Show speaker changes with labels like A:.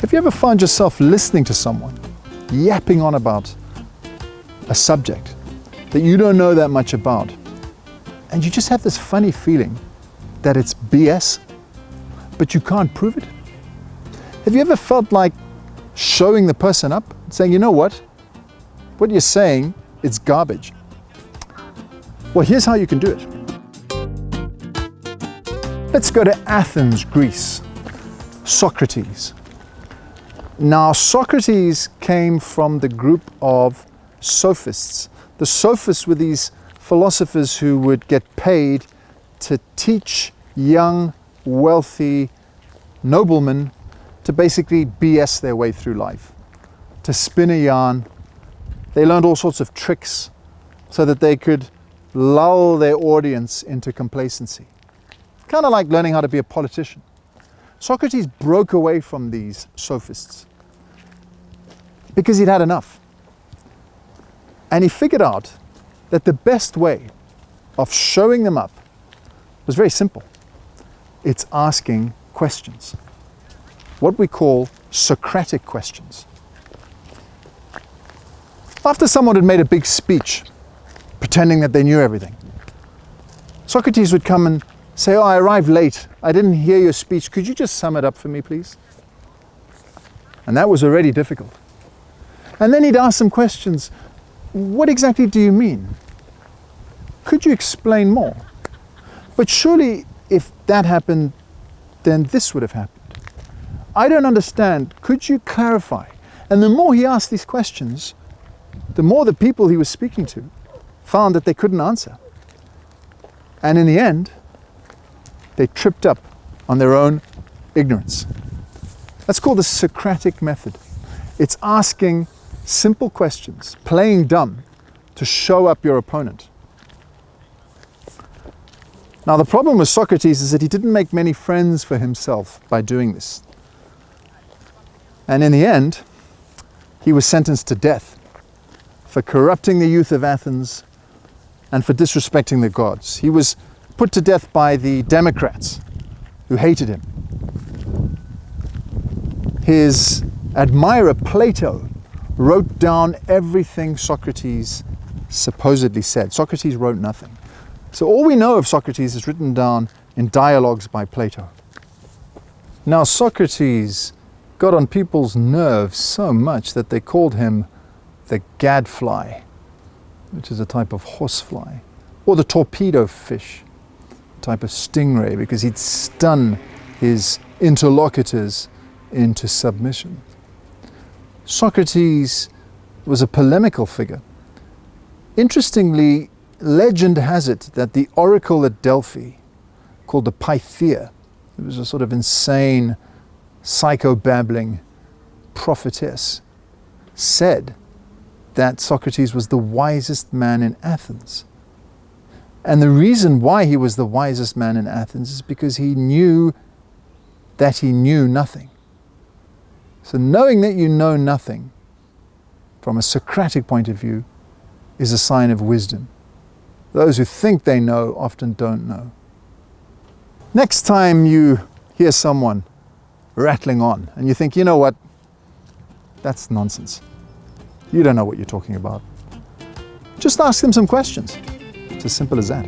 A: Have you ever found yourself listening to someone yapping on about a subject that you don't know that much about, and you just have this funny feeling that it's BS, but you can't prove it? Have you ever felt like showing the person up, saying, you know what you're saying, it's garbage? Well, here's how you can do it. Let's go to Athens, Greece. Socrates. Now, Socrates came from the group of sophists. The sophists were these philosophers who would get paid to teach young, wealthy noblemen to basically BS their way through life, to spin a yarn. They learned all sorts of tricks so that they could lull their audience into complacency. Kind of like learning how to be a politician. Socrates broke away from these sophists because he'd had enough. And he figured out that the best way of showing them up was very simple. It's asking questions. What we call Socratic questions. After someone had made a big speech, pretending that they knew everything, Socrates would come and say, "Oh, I arrived late. I didn't hear your speech. Could you just sum it up for me, please?" And that was already difficult. And then he'd ask some questions. What exactly do you mean? Could you explain more? But surely if that happened, then this would have happened. I don't understand. Could you clarify? And the more he asked these questions, the more the people he was speaking to found that they couldn't answer. And in the end, they tripped up on their own ignorance. That's called the Socratic Method. It's asking simple questions, playing dumb, to show up your opponent. Now, the problem with Socrates is that he didn't make many friends for himself by doing this. And in the end, he was sentenced to death for corrupting the youth of Athens and for disrespecting the gods. He was put to death by the Democrats who hated him. His admirer Plato wrote down everything Socrates supposedly said. Socrates wrote nothing. So all we know of Socrates is written down in dialogues by Plato. Now, Socrates got on people's nerves so much that they called him the gadfly, which is a type of horsefly, or the torpedo fish, a type of stingray, because he'd stun his interlocutors into submission. Socrates was a polemical figure. Interestingly, legend has it that the oracle at Delphi, called the Pythia, it was a sort of insane, psychobabbling prophetess, said that Socrates was the wisest man in Athens. And the reason why he was the wisest man in Athens is because he knew that he knew nothing. So knowing that you know nothing, from a Socratic point of view, is a sign of wisdom. Those who think they know often don't know. Next time you hear someone rattling on and you think, you know what, that's nonsense. You don't know what you're talking about. Just ask them some questions. It's as simple as that.